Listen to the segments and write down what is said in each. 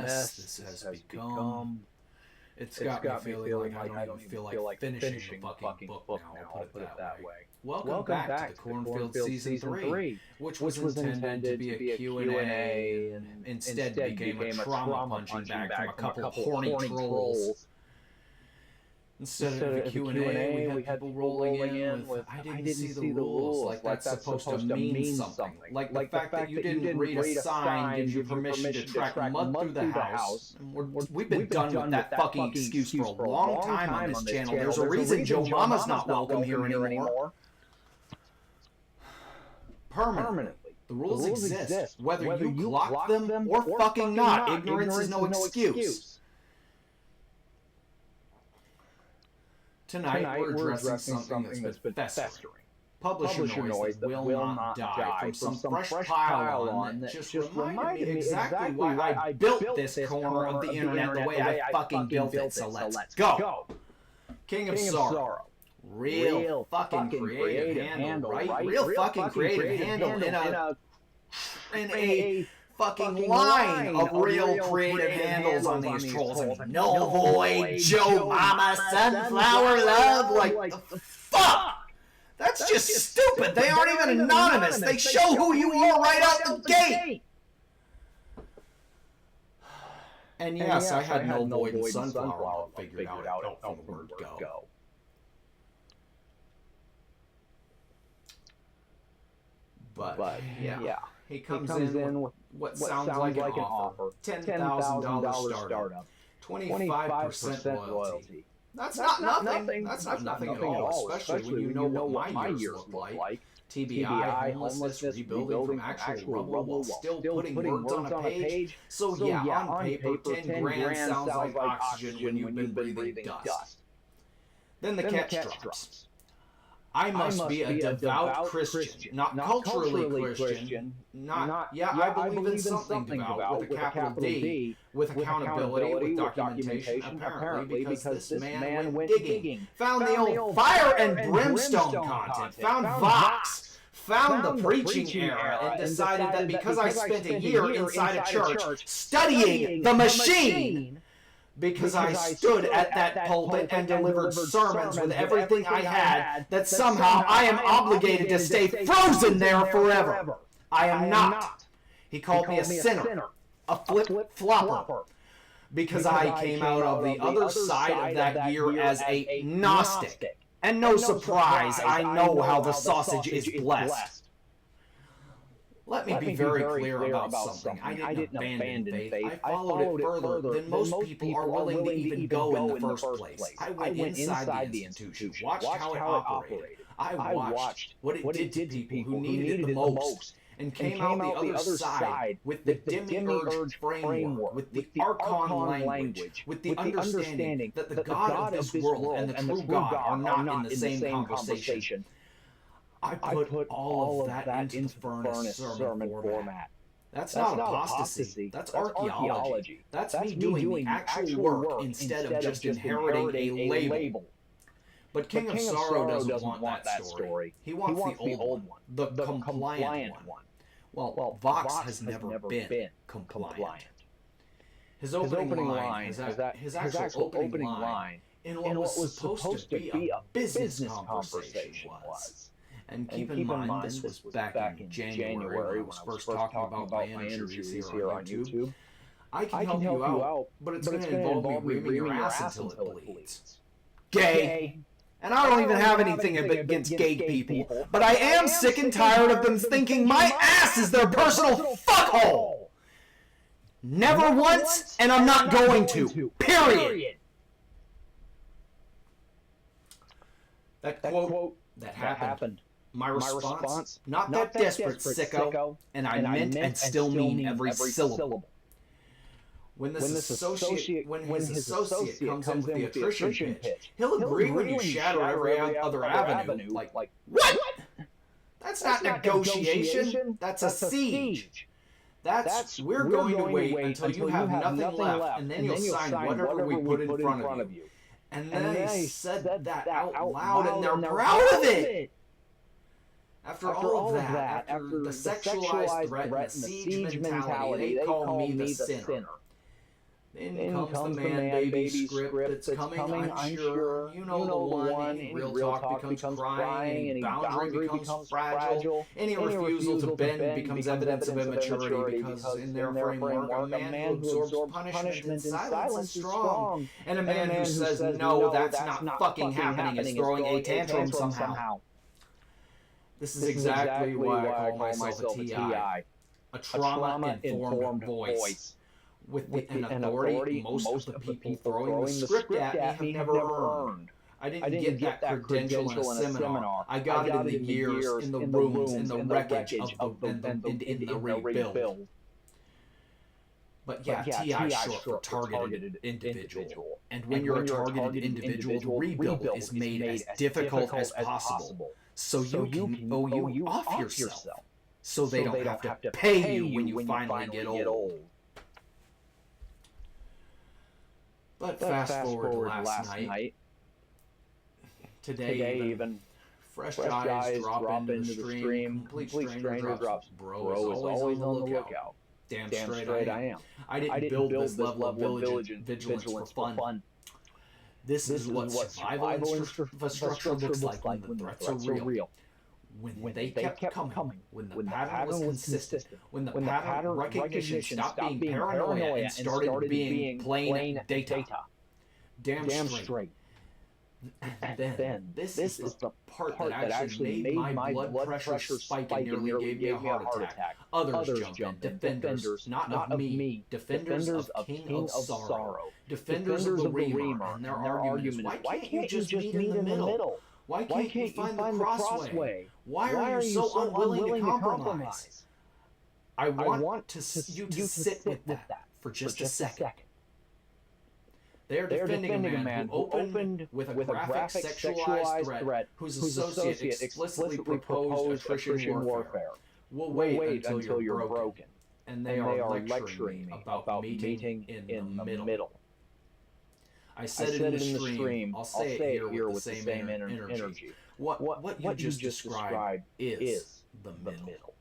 mess this has become. It's got me feeling like I don't even feel like finishing the fucking book now, I'll put it that way. Welcome back to the Cornfield Season 3, which was intended to be a Q&A, and instead became a trauma punching bag from a couple horny trolls. Instead of a Q&A, we had people rolling in with, I didn't see the rules, like that's supposed to mean something. Like the fact that you didn't read a sign gives you permission to track mud through the house. We've been done with that fucking excuse for a long time on this channel. There's a reason Joe Mama's not welcome here anymore. Permanently. The rules exist, whether you clock them or fucking not. Ignorance is no excuse. Tonight we're addressing something that's been festering. Publisher noise that will not die from some fresh pile on that just reminded me exactly why I built this corner of the internet the way I fucking built it, so let's go. King of Sorrow. Real fucking creative handle, right? Real fucking creative handle in a fucking line of real creative handles on these trolls. I mean, No Void, Joe Mama, Sunflower Love, like, the fuck? That's just stupid. They aren't even anonymous. They show who you are right out the gate. And yes, I had No Void and Sunflower Love figured out from the word go. But yeah. He comes in with what sounds like an offer. $10,000 startup. 25% royalty. That's not nothing. That's not nothing at all, especially when you know what my years look like. TBI, homelessness, rebuilding from actual rubble while still putting words on a page. So yeah, on paper, 10 grand sounds like oxygen when you've been breathing dust. Then the catch drops. I must be a devout Christian, not culturally Christian, I believe in something devout with a capital D, with accountability, with documentation, apparently, because this man went digging, found the old fire and brimstone content, found Vox, found the preaching era, and decided that because I spent a year inside a church studying the machine, because I stood at that pulpit and delivered sermons with everything I had, that somehow I am obligated to stay frozen there forever. I am not. He called me a sinner, a flip-flopper, because I came out of the other side of that year as a Gnostic. And no surprise, I know how the sausage is blessed. Let me be very clear about something. I didn't abandon faith. I followed it further than most people are willing to even go in the first place. I went inside the institution, watched how it operated. I watched what it did to people who needed it the most, and came out the other side with the demiurge framework, with the archon language, with the understanding that the God of this world and the true God are not in the same conversation. I put all of that into the furnace sermon format. That's not apostasy. That's archaeology. That's me doing the actual work instead of just inheriting a label. But King of Sorrow doesn't want that story. He wants the old one, the compliant one. Well, Vox has never been compliant. His opening line, his actual opening line, in what was supposed to be a business conversation was. And keep in mind, this was back in January when I was first talking about my injuries here on YouTube. I can help you out, but it's going to involve me reaming your ass until it bleeds. Gay! And I don't even have anything against gay people, but I am sick and tired of them thinking my ass is their personal fuckhole! Never once, and I'm not going to. Period! That quote, that happened. My response, not that desperate, sicko, and I meant and still mean every syllable. When his associate comes in with the attrition pitch, he'll agree when you shatter every other avenue, like, what? That's not negotiation, that's a siege. We're going to wait until you have nothing left, and then you'll sign whatever we put in front of you. And then they said that out loud, and they're proud of it! After all of that, after the sexualized threat and the siege mentality, they call me the sinner. In comes the man-baby script that's coming, I'm sure. You know the one. Real talk becomes crying, any boundary becomes fragile. Any refusal to bend becomes evidence of immaturity because in their framework, a man who absorbs punishment in silence is strong. And a man who says, no, that's not fucking happening, is throwing a tantrum somehow. This is exactly why I call myself a TI. A trauma-informed voice. With an authority most of the people throwing the script at me have never earned. I didn't get that credential in a seminar. I got it in the years, in the rooms, in the wreckage of the rebuild. But yeah, TI short for targeted individual. And when you're a targeted individual, the rebuild is made as difficult as possible. So you can OU off yourself. So they don't have to pay you when you finally get old. But fast forward to last night. Today even. Fresh guys drop into the stream. Complete stranger drops. Bro is always on the lookout. Damn straight I am. I didn't build this level of vigilance for fun. This is what survival infrastructure looks like when the threats are real. When they kept coming, when the pattern was consistent, when the pattern recognition stopped being paranoia and started being plain data. Damn straight. Then, this is the part that actually made my blood pressure spike and nearly gave me a heart attack. Others jumped in. Defenders, not of me. Defenders of King of Sorrow. Defenders of the Reamer. And their argument is, why can't you just meet in the middle? Why can't you find the crossway? Why are you so unwilling to compromise? I want you to sit with that for just a second. They're defending a man who opened with a graphic sexualized threat whose associate explicitly proposed attrition warfare. We'll wait until you're broken. And they are lecturing me about meeting in the middle. I said it in the stream. I'll say it here with the same energy. What you just described is the middle.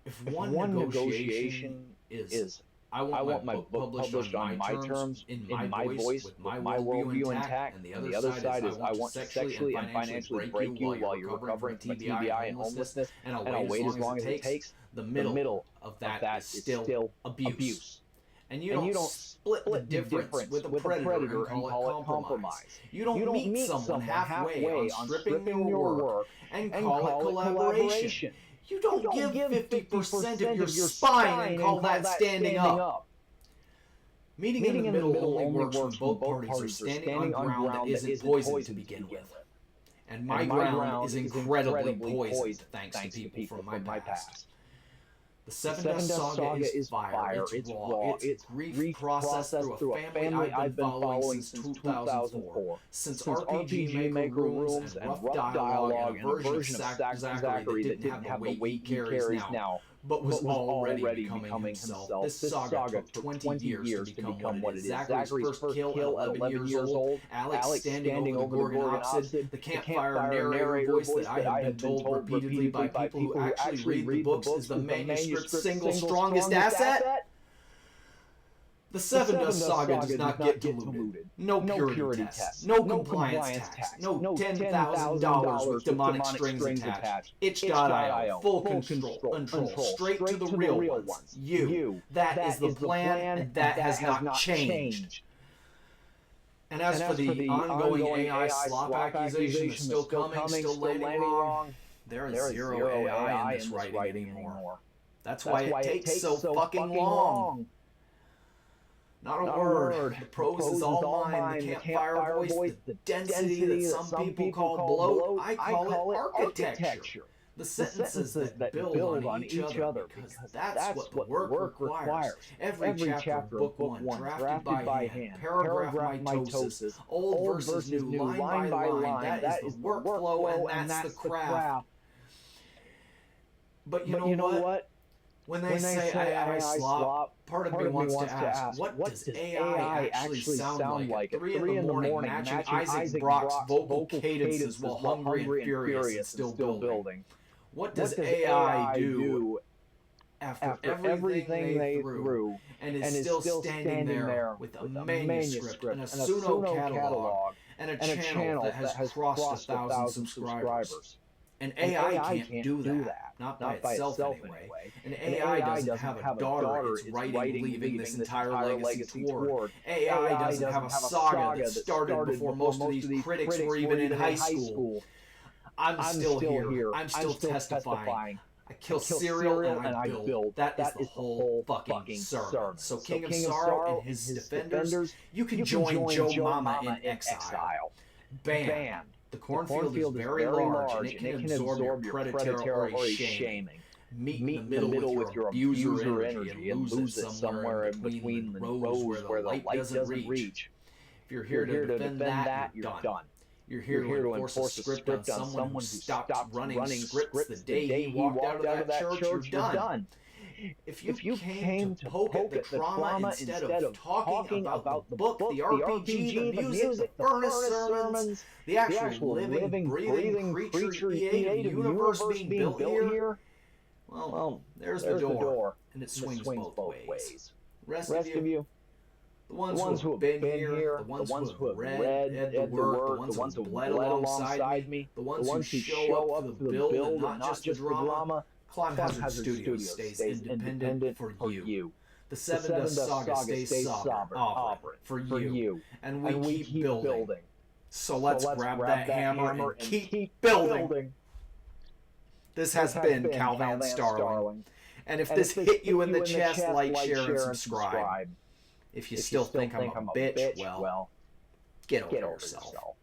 If one negotiation is I want my book published on my terms, in my voice, with my worldview intact, and the other side is I want to sexually and financially break you while you're recovering from TBI and homelessness, and I'll wait as long as it takes. The middle of that is still abuse. And you don't split the difference with a predator and call it compromise. You don't meet someone halfway on stripping your work and call it collaboration. You don't give 50% of your spine and call that standing up. Meeting in the middle only works when both parties are standing on ground that isn't poisoned to begin with. And my ground is incredibly poisoned thanks to people from my past. The Seven Deaths Saga is fire, it's raw, it's grief processed through a family I've been following since 2004. Since RPG Maker rooms and rough dialogue and a version of Zachary that didn't have the weight he carries now, but was already becoming himself. This saga took 20 years to become what it is. Zachary's first kill, 11 years old, Alex standing over the Gorgon opposite, the campfire narrator voice that I have been told repeatedly by people who actually read the books is the manuscript's single strongest asset. The Seven Deaths Saga does not get diluted. No purity tests, no compliance tax, no $10,000 with demonic strings attached. Itch.io, full control, straight to the real ones. You. That is the plan, and that has not changed. And as for the ongoing AI slop accusation, still coming, still landing wrong, there is zero AI in this writing anymore. That's why it takes so fucking long. Not a word. The prose is all mine. The campfire voice, the density that some people call bloat, I call it architecture. The sentences that build on each other, because that's what the work requires. Every chapter of Book 1, drafted by hand, paragraph mitosis, old versus new, line by line, that is the workflow and that's the craft. But you know what? When they say AI slop, part of me wants to ask, what does AI actually sound like at 3 in the morning, matching Isaac Brock's vocal cadences while hungry and furious and still building? What does AI do after everything they threw, and is still standing there with a manuscript and a pseudo catalog and a channel that has crossed 1,000 subscribers. An AI can't do that, not by itself anyway. An AI doesn't have a daughter it's writing leaving this entire legacy toward. AI doesn't have a saga that started before most of these critics were even in high school. I'm still here. I'm still testifying. I kill cereal and I build. That is the whole fucking sermon. So King of Sorrow and his defenders, you can join Joe Mama in exile. Banned. The cornfield is very large and it can absorb your predatory shaming. Meet in the middle with your abuser energy and lose it somewhere in between the rows where the light doesn't reach. If you're here to defend that, you're done. You're here to enforce a script on someone who stopped running scripts the day he walked out of that church, you're done. If you came to poke at the trauma instead of talking about the book, the RPG, the music, the furnace sermons, the actual living, breathing creature created universe being built here, well, there's the door, and it swings both ways. Rest of you, the ones who have been here, the ones who have read the work, the ones who bled alongside me, the ones who show up to the build and not just the drama, Climb Hazard Studios stays independent for you. The Seven Dust Saga stays sovereign for you. And we keep building. So let's grab that hammer and keep building. This has been Calvan Starling. And if this hit you in the chest, like, share, and subscribe. If you still think I'm a bitch, well, get over yourself.